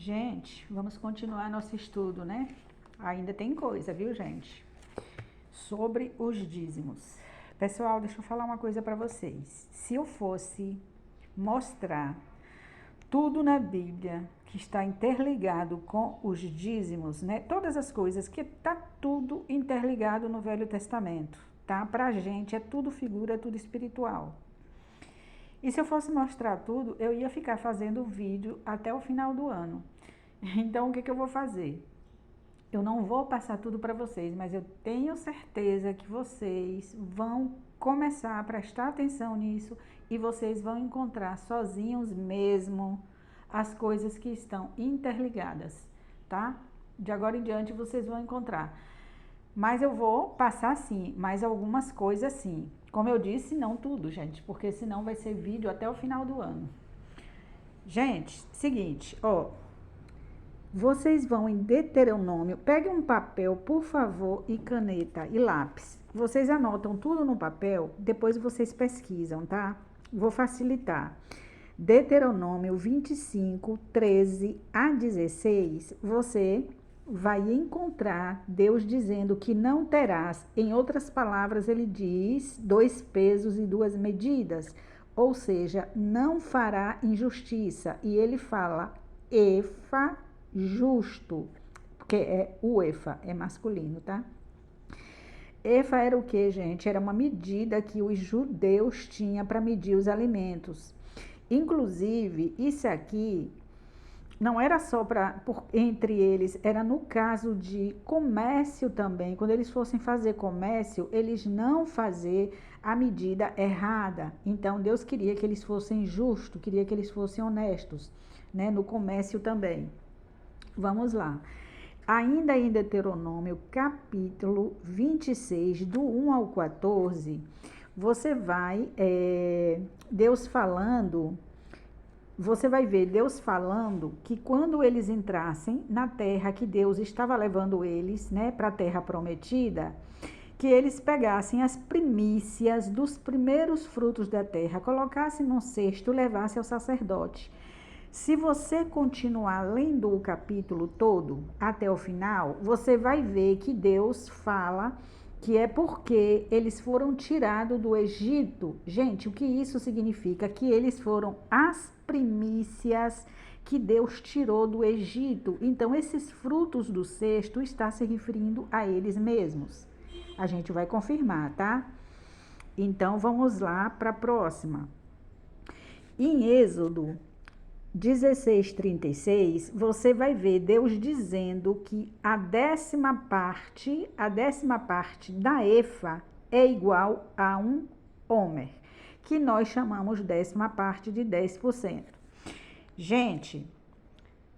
Gente, vamos continuar nosso estudo, né? Ainda tem coisa, viu, gente? Sobre os dízimos. Pessoal, deixa eu falar uma coisa para vocês. Se eu fosse mostrar tudo na Bíblia que está interligado com os dízimos, né? Todas as coisas que tá tudo interligado no Velho Testamento, tá? Pra gente é tudo figura, é tudo espiritual. E se eu fosse mostrar tudo, eu ia ficar fazendo vídeo até o final do ano. Então, o que eu vou fazer? Eu não vou passar tudo para vocês, mas eu tenho certeza que vocês vão começar a prestar atenção nisso e vocês vão encontrar sozinhos mesmo as coisas que estão interligadas, tá? De agora em diante vocês vão encontrar. Mas eu vou passar sim, mais algumas coisas sim. Como eu disse, não tudo, gente, porque senão vai ser vídeo até o final do ano. Gente, seguinte, ó. Vocês vão em Deuteronômio, pegue um papel, por favor, e caneta e lápis. Vocês anotam tudo no papel, depois vocês pesquisam, tá? Vou facilitar. Deuteronômio 25, 13 a 16, você vai encontrar Deus dizendo que não terás. Em outras palavras, ele diz 2 pesos e 2 medidas. Ou seja, não fará injustiça. E ele fala efa justo, porque é o efa, é masculino, tá? Efa era o que, gente? Era uma medida que os judeus tinham para medir os alimentos. Inclusive, isso aqui não era só entre eles, era no caso de comércio também. Quando eles fossem fazer comércio, eles não fazer a medida errada. Então, Deus queria que eles fossem justos, queria que eles fossem honestos, né? No comércio também. Vamos lá. Ainda em Deuteronômio, capítulo 26, do 1 ao 14, você vai, Deus falando, você vai ver Deus falando que quando eles entrassem na terra que Deus estava levando eles, né, para a terra prometida, que eles pegassem as primícias dos primeiros frutos da terra, colocassem num cesto e levassem ao sacerdote. Se você continuar lendo o capítulo todo até o final, você vai ver que Deus fala que é porque eles foram tirados do Egito. Gente, o que isso significa? Que eles foram as primícias que Deus tirou do Egito. Então, esses frutos do cesto está se referindo a eles mesmos. A gente vai confirmar, tá? Então, vamos lá para a próxima. Em Êxodo 16:36, você vai ver Deus dizendo que a décima parte da efa é igual a um homer, que nós chamamos décima parte de 10%. Gente,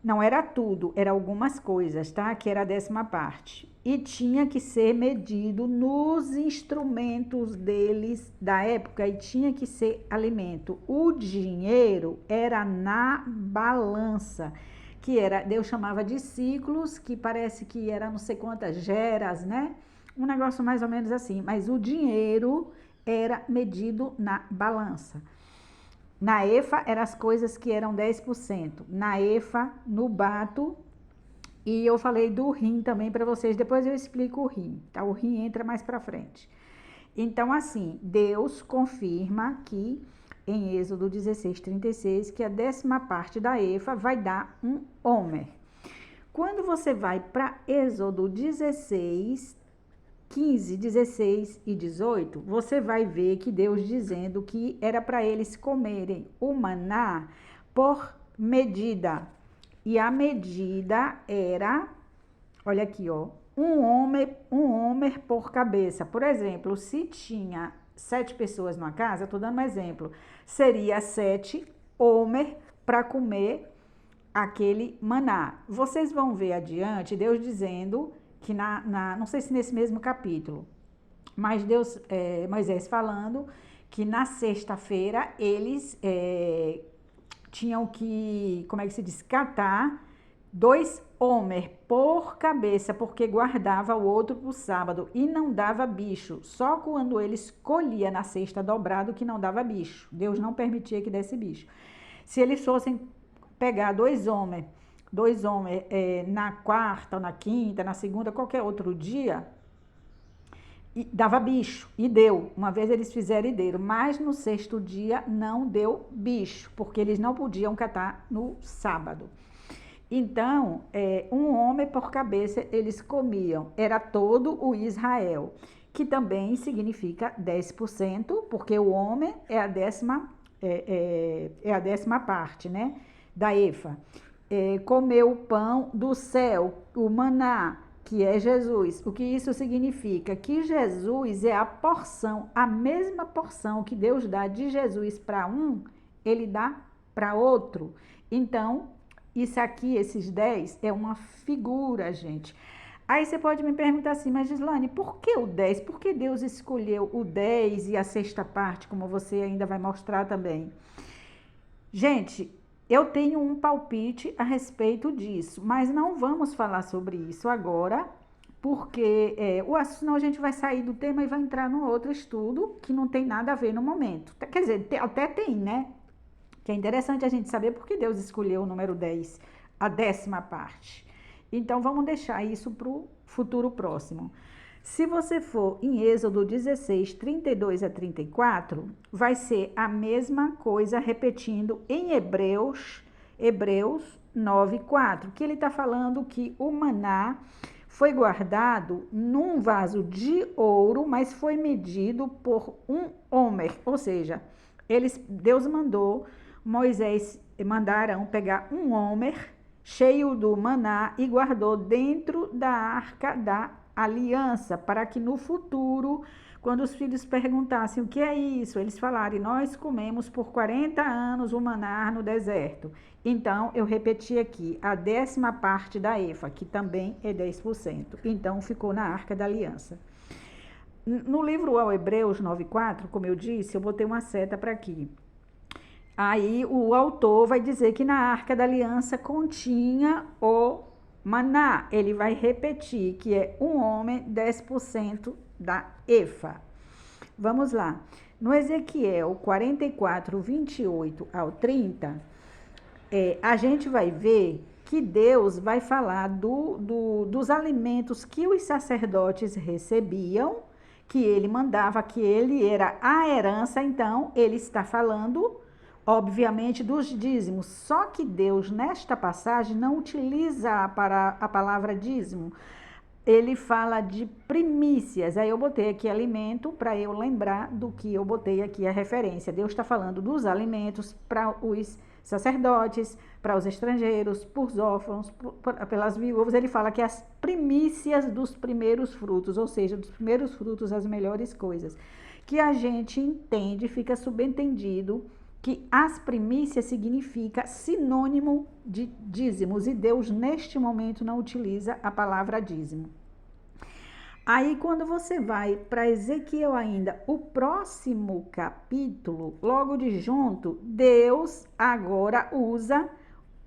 não era tudo, era algumas coisas, tá? Que era a décima parte. E tinha que ser medido nos instrumentos deles da época e tinha que ser alimento. O dinheiro era na balança, que era, Deus chamava de ciclos, que parece que era não sei quantas geras, né? Um negócio mais ou menos assim. Mas o dinheiro era medido na balança. Na efa, eram as coisas que eram 10%. Na efa, no bato, e eu falei do rim também para vocês, depois eu explico o rim, tá? O rim entra mais para frente. Então, assim, Deus confirma que em Êxodo 16:36, que a décima parte da efa vai dar um homer. Quando você vai para Êxodo 16, 15, 16 e 18, você vai ver que Deus dizendo que era para eles comerem o maná por medida. E a medida era, olha aqui, ó, um homer por cabeça. Por exemplo, se tinha 7 pessoas numa casa, estou dando um exemplo, seria 7 homer para comer aquele maná. Vocês vão ver adiante Deus dizendo que não sei se nesse mesmo capítulo, mas Moisés falando que na sexta-feira eles tinham que, como é que se diz, catar 2 homer por cabeça, porque guardava o outro para o sábado e não dava bicho. Só quando eles colhia na sexta dobrado que não dava bicho. Deus não permitia que desse bicho. Se eles fossem pegar 2 homer dois homens na quarta ou na quinta, na segunda, qualquer outro dia, e dava bicho, e deu. Uma vez eles fizeram e deram, mas no sexto dia não deu bicho, porque eles não podiam catar no sábado. Então, um homem por cabeça eles comiam, era todo o Israel, que também significa 10%, porque o homem é a décima parte, né, da efa. Comeu o pão do céu, o maná, que é Jesus. O que isso significa? Que Jesus é a porção, a mesma porção que Deus dá de Jesus para um, ele dá para outro. Então, isso aqui, esses 10, é uma figura, gente. Aí você pode me perguntar assim, mas Gislane, por que o 10? Por que Deus escolheu o 10 e a sexta parte, como você ainda vai mostrar também? Gente, eu tenho um palpite a respeito disso, mas não vamos falar sobre isso agora, porque senão a gente vai sair do tema e vai entrar num outro estudo que não tem nada a ver no momento. Quer dizer, até tem, né? Que é interessante a gente saber por que Deus escolheu o número 10, a décima parte. Então, vamos deixar isso para o futuro próximo. Se você for em Êxodo 16, 32 a 34, vai ser a mesma coisa repetindo em Hebreus 9, 4, que ele está falando que o maná foi guardado num vaso de ouro, mas foi medido por um homer, ou seja, Deus mandou Moisés mandaram pegar um homer cheio do maná e guardou dentro da arca da aliança, para que no futuro, quando os filhos perguntassem o que é isso, eles falarem, nós comemos por 40 anos o maná no deserto. Então, eu repeti aqui, a décima parte da efa, que também é 10%. Então, ficou na arca da aliança. No livro ao Hebreus 9,4, como eu disse, eu botei uma seta para aqui. Aí o autor vai dizer que na arca da aliança continha o maná. Ele vai repetir que é um homem 10% da efa. Vamos lá. No Ezequiel 44, 28 ao 30, a gente vai ver que Deus vai falar dos alimentos que os sacerdotes recebiam, que ele mandava, que ele era a herança. Então, ele está falando obviamente, dos dízimos. Só que Deus, nesta passagem, não utiliza a palavra dízimo. Ele fala de primícias. Aí eu botei aqui alimento para eu lembrar do que eu botei aqui a referência. Deus está falando dos alimentos para os sacerdotes, para os estrangeiros, para os órfãos, pelas viúvas. Ele fala que as primícias dos primeiros frutos, ou seja, dos primeiros frutos, as melhores coisas. Que a gente entende, fica subentendido que as primícias significa sinônimo de dízimos, e Deus neste momento não utiliza a palavra dízimo. Aí quando você vai para Ezequiel ainda, o próximo capítulo, logo de junto, Deus agora usa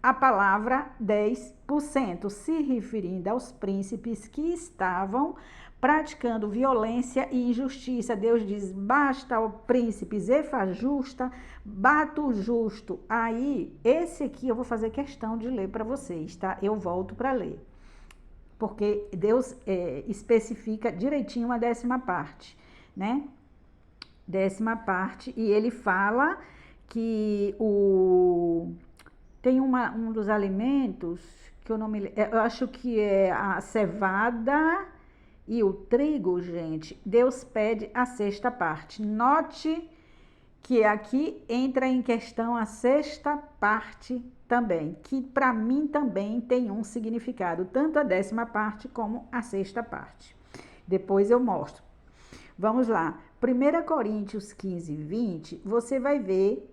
a palavra 10%, se referindo aos príncipes que estavam praticando violência e injustiça. Deus diz, basta ao príncipe, Zefa justa, bata o justo. Aí, esse aqui eu vou fazer questão de ler para vocês, tá? Eu volto para ler. Porque Deus especifica direitinho a décima parte, né? Décima parte, e ele fala que tem um dos alimentos, que eu não me lembro, eu acho que é a cevada e o trigo, gente. Deus pede a sexta parte. Note que aqui entra em questão a sexta parte também, que para mim também tem um significado, tanto a décima parte como a sexta parte. Depois eu mostro. Vamos lá. 1 Coríntios 15, 20, você vai ver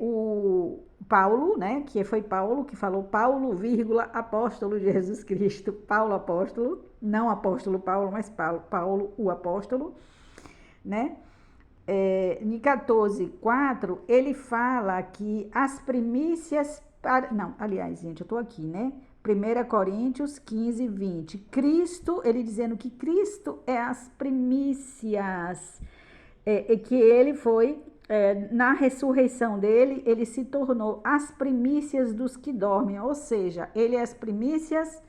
o Paulo, né, que foi Paulo que falou, Paulo, vírgula, apóstolo de Jesus Cristo, Paulo apóstolo, não apóstolo Paulo, mas Paulo o apóstolo, né? Em 14:4, ele fala que as primícias, aliás, gente, eu tô aqui, né? 1 Coríntios 15, 20, Cristo, ele dizendo que Cristo é as primícias, que ele foi na ressurreição dele, ele se tornou as primícias dos que dormem, ou seja, ele é as primícias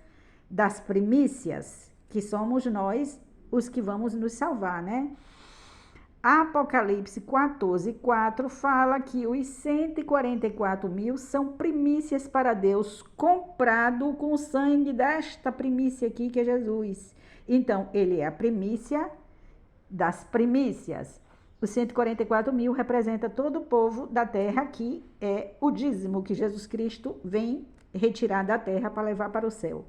das primícias, que somos nós os que vamos nos salvar, né? Apocalipse 14:4 fala que os 144 mil são primícias para Deus, comprado com o sangue desta primícia aqui, que é Jesus. Então, ele é a primícia das primícias. Os 144 mil representa todo o povo da terra, que é o dízimo que Jesus Cristo retirar da terra para levar para o céu.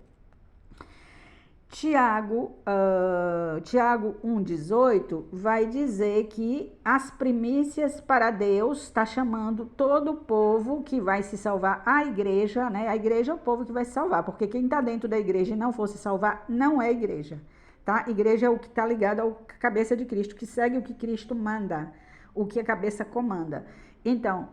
Tiago 1,18 vai dizer que as primícias para Deus está chamando todo o povo que vai se salvar, a igreja, né? A igreja é o povo que vai se salvar, porque quem está dentro da igreja e não for se salvar, não é igreja, tá? Igreja é o que está ligado à cabeça de Cristo, que segue o que Cristo manda, o que a cabeça comanda. Então,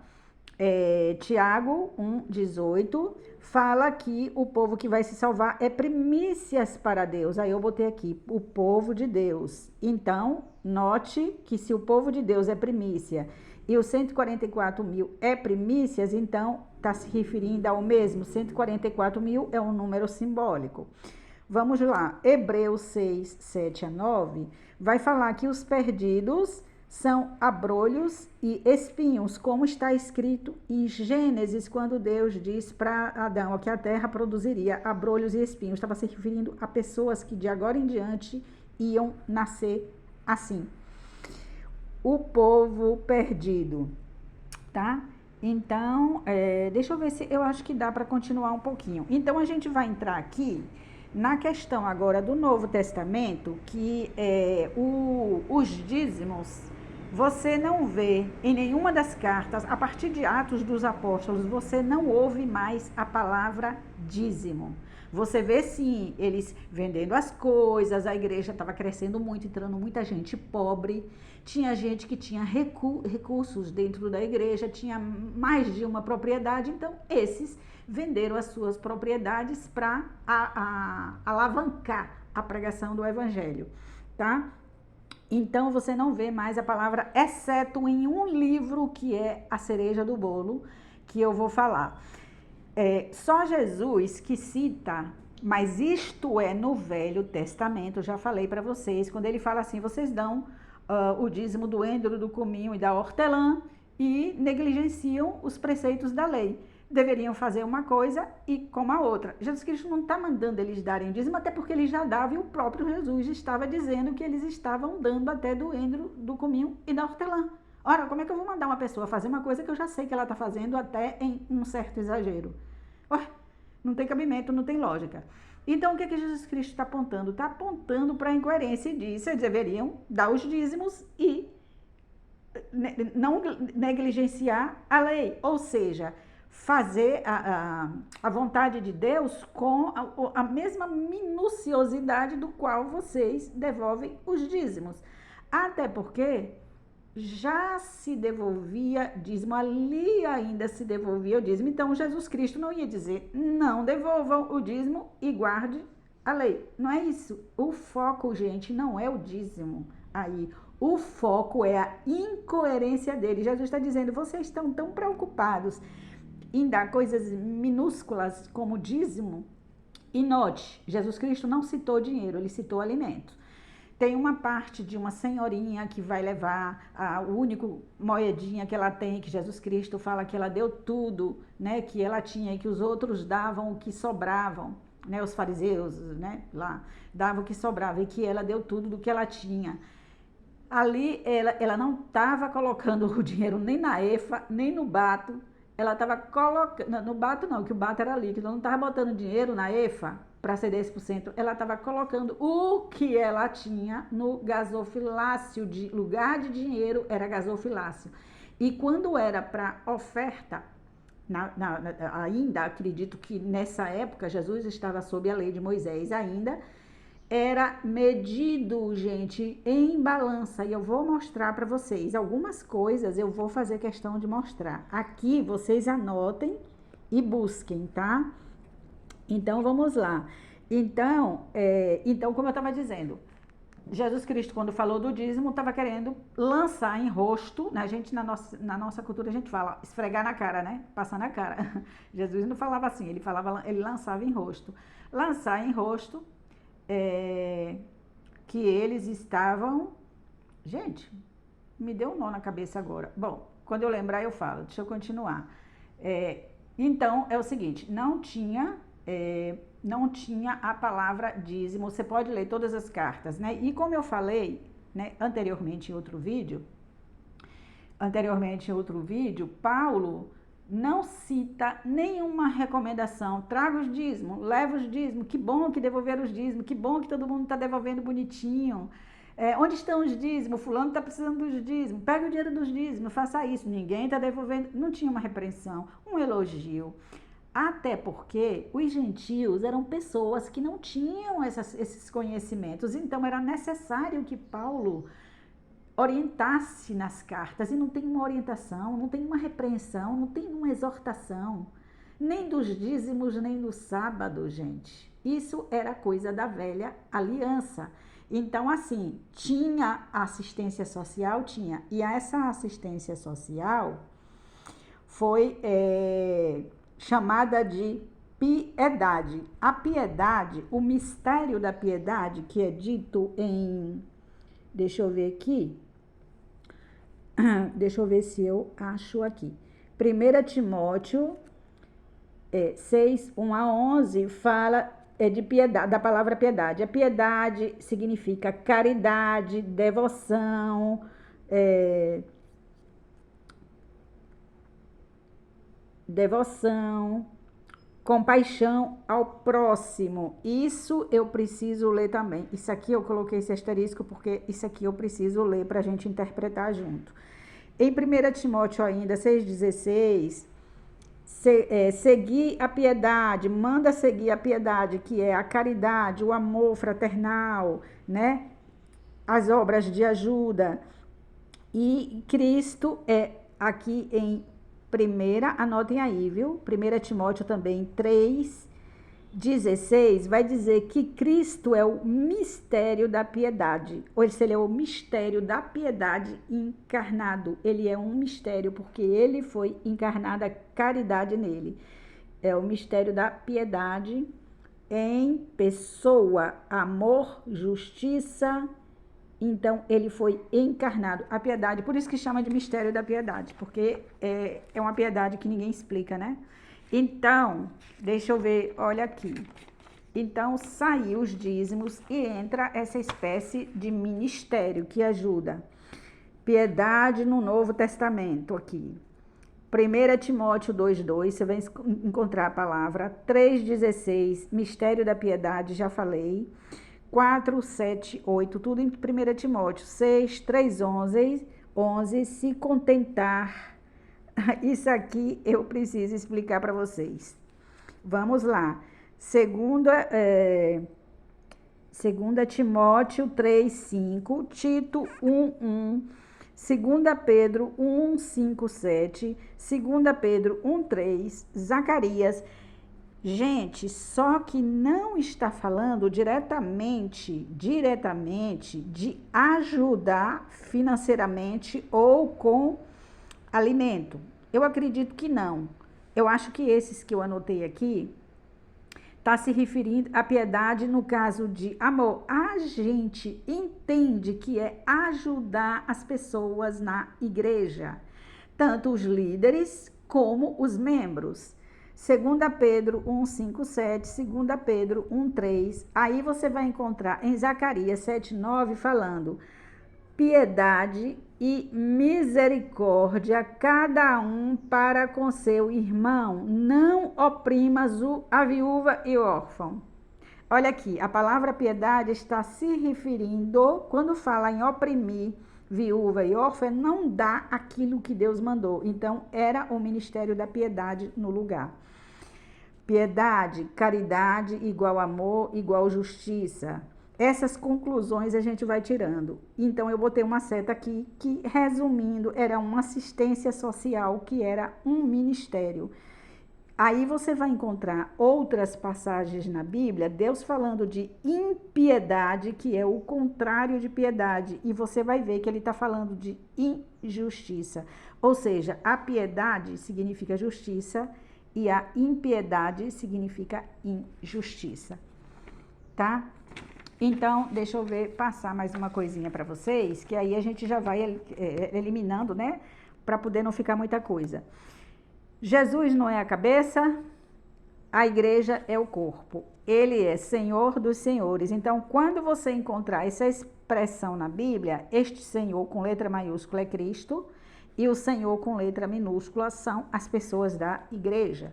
Tiago 1,18 fala que o povo que vai se salvar é primícias para Deus. Aí eu botei aqui, o povo de Deus. Então, note que se o povo de Deus é primícia e os 144 mil é primícias, então está se referindo ao mesmo. 144 mil é um número simbólico. Vamos lá, Hebreus 6, 7 a 9 vai falar que os perdidos são abrolhos e espinhos, como está escrito em Gênesis, quando Deus diz para Adão que a terra produziria abrolhos e espinhos. Estava se referindo a pessoas que de agora em diante iam nascer assim. O povo perdido, tá? Então, deixa eu ver se eu acho que dá para continuar um pouquinho. Então, a gente vai entrar aqui na questão agora do Novo Testamento, que os dízimos. Você não vê em nenhuma das cartas, a partir de Atos dos Apóstolos, você não ouve mais a palavra dízimo. Você vê sim, eles vendendo as coisas, a igreja estava crescendo muito, entrando muita gente pobre, tinha gente que tinha recursos dentro da igreja, tinha mais de uma propriedade, então esses venderam as suas propriedades para alavancar a pregação do evangelho, tá? Então, você não vê mais a palavra, exceto em um livro que é a cereja do bolo, que eu vou falar. Só Jesus que cita, mas isto é no Velho Testamento, eu já falei para vocês, quando ele fala assim, vocês dão o dízimo do endro, do cominho e da hortelã e negligenciam os preceitos da lei. Deveriam fazer uma coisa e como a outra. Jesus Cristo não está mandando eles darem dízimo, até porque ele já dava e o próprio Jesus estava dizendo que eles estavam dando até do endro, do cominho e da hortelã. Ora, como é que eu vou mandar uma pessoa fazer uma coisa que eu já sei que ela está fazendo até em um certo exagero? Ué, não tem cabimento, não tem lógica. Então, o que Jesus Cristo está apontando? Está apontando para a incoerência e diz, eles deveriam dar os dízimos e não negligenciar a lei, ou seja, fazer a vontade de Deus com a mesma minuciosidade do qual vocês devolvem os dízimos. Até porque já se devolvia dízimo, ali ainda se devolvia o dízimo. Então, Jesus Cristo não ia dizer, não devolvam o dízimo e guarde a lei. Não é isso. O foco, gente, não é o dízimo aí. O foco é a incoerência dele. Jesus está dizendo, vocês estão tão preocupados em dar coisas minúsculas como dízimo. E note, Jesus Cristo não citou dinheiro, ele citou alimento. Tem uma parte de uma senhorinha que vai levar a única moedinha que ela tem, que Jesus Cristo fala que ela deu tudo, né, que ela tinha e que os outros davam o que sobravam, né, os fariseus, né, lá, davam o que sobrava e que ela deu tudo do que ela tinha. Ali ela não estava colocando o dinheiro nem na efa, nem no bato. Ela estava colocando, no bato não, que o bato era líquido, ela não estava botando dinheiro na efa para ser 10%, ela estava colocando o que ela tinha no gasofilácio, de lugar de dinheiro era gasofilácio. E quando era para oferta, ainda acredito que nessa época Jesus estava sob a lei de Moisés ainda, era medido, gente, em balança. E eu vou mostrar para vocês algumas coisas, eu vou fazer questão de mostrar. Aqui vocês anotem e busquem, tá? Então, vamos lá. Então, como eu estava dizendo, Jesus Cristo, quando falou do dízimo, estava querendo lançar em rosto, né? A gente, na nossa cultura, a gente fala esfregar na cara, né? Passar na cara. Jesus não falava assim, ele lançava em rosto. Lançar em rosto que eles estavam... Gente, me deu um nó na cabeça agora. Bom, quando eu lembrar eu falo, deixa eu continuar. Então, é o seguinte, não tinha a palavra dízimo. Você pode ler todas as cartas, né? E como eu falei, né, anteriormente em outro vídeo, Paulo não cita nenhuma recomendação. Traga os dízimos, leva os dízimos, que bom que devolver os dízimos, que bom que todo mundo está devolvendo bonitinho. Onde estão os dízimos? Fulano está precisando dos dízimos. Pega o dinheiro dos dízimos, faça isso. Ninguém está devolvendo. Não tinha uma repreensão, um elogio. Até porque os gentios eram pessoas que não tinham esses conhecimentos. Então, era necessário que Paulo orientasse nas cartas. E não tem uma orientação, não tem uma repreensão, não tem uma exortação. Nem dos dízimos, nem do sábado, gente. Isso era coisa da velha aliança. Então, assim, tinha assistência social? Tinha. E essa assistência social foi chamada de piedade. A piedade, o mistério da piedade, que é dito em... Deixa eu ver aqui. Deixa eu ver se eu acho aqui. 1 Timóteo 6, 1 a 11, fala de piedade, da palavra piedade. A piedade significa caridade, devoção, compaixão ao próximo. Isso eu preciso ler também. Isso aqui eu coloquei esse asterisco porque isso aqui eu preciso ler para a gente interpretar junto. Em 1 Timóteo ainda 6,16, seguir a piedade, manda seguir a piedade, que é a caridade, o amor fraternal, né? As obras de ajuda. E Cristo aqui em primeira, anotem aí, viu? 1 Timóteo também 3,16 vai dizer que Cristo é o mistério da piedade. Ou ele é o mistério da piedade encarnado. Ele é um mistério porque ele foi encarnada a caridade nele. É o mistério da piedade em pessoa, amor, justiça. Então, ele foi encarnado. A piedade, por isso que chama de mistério da piedade, porque é uma piedade que ninguém explica, né? Então, deixa eu ver, olha aqui. Então, saiu os dízimos e entra essa espécie de ministério que ajuda. Piedade no Novo Testamento, aqui. 1 Timóteo 2,2, você vai encontrar a palavra. 3,16, mistério da piedade, já falei. 4, 7, 8, tudo em 1 Timóteo. 6, 3, 11, se contentar. Isso aqui eu preciso explicar para vocês. Vamos lá. 2 Timóteo 3, 5, Tito 1, 1, 2 Pedro 1, 5, 7, 2 Pedro 1, 3, Zacarias. Gente, só que não está falando diretamente de ajudar financeiramente ou com alimento. Eu acredito que não. Eu acho que esses que eu anotei aqui está se referindo à piedade no caso de amor. A gente entende que é ajudar as pessoas na igreja, tanto os líderes como os membros. 2 Pedro 1, 5, 7, 2 Pedro 1, 3. Aí você vai encontrar em Zacarias 7, 9 falando piedade e misericórdia cada um para com seu irmão. Não oprimas a viúva e o órfão. Olha aqui, a palavra piedade está se referindo, quando fala em oprimir viúva e órfã, não dá aquilo que Deus mandou. Então, era o ministério da piedade no lugar. Piedade, caridade, igual amor, igual justiça. Essas conclusões a gente vai tirando. Então, eu botei uma seta aqui que, resumindo, era uma assistência social, que era um ministério. Aí você vai encontrar outras passagens na Bíblia, Deus falando de impiedade, que é o contrário de piedade, e você vai ver que ele está falando de injustiça. Ou seja, a piedade significa justiça e a impiedade significa injustiça, tá? Então, deixa eu ver, passar mais uma coisinha para vocês, que aí a gente já vai eliminando, né? Para poder não ficar muita coisa. Jesus não é a cabeça, a igreja é o corpo. Ele é Senhor dos senhores. Então, quando você encontrar essa expressão na Bíblia, este Senhor com letra maiúscula é Cristo e o Senhor com letra minúscula são as pessoas da igreja.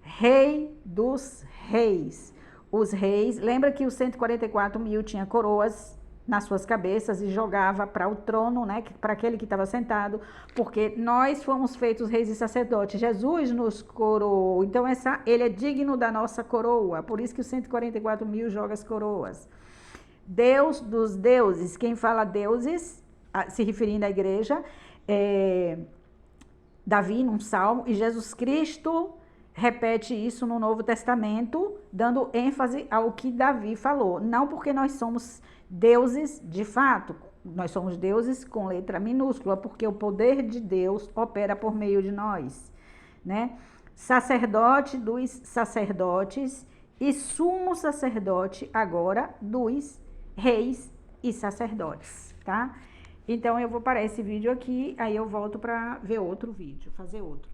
Rei dos reis. Os reis, lembra que os 144 mil tinha coroas nas suas cabeças e jogava para o trono, né, para aquele que estava sentado, porque nós fomos feitos reis e sacerdotes. Jesus nos coroou, então ele é digno da nossa coroa, por isso que os 144 mil joga as coroas. Deus dos deuses, quem fala deuses, se referindo à igreja, é Davi num salmo, e Jesus Cristo repete isso no Novo Testamento, dando ênfase ao que Davi falou. Não porque nós somos deuses de fato, nós somos deuses com letra minúscula, porque o poder de Deus opera por meio de nós, né? Sacerdote dos sacerdotes e sumo sacerdote agora dos reis e sacerdotes, tá? Então eu vou parar esse vídeo aqui, aí eu volto para ver outro vídeo, fazer outro.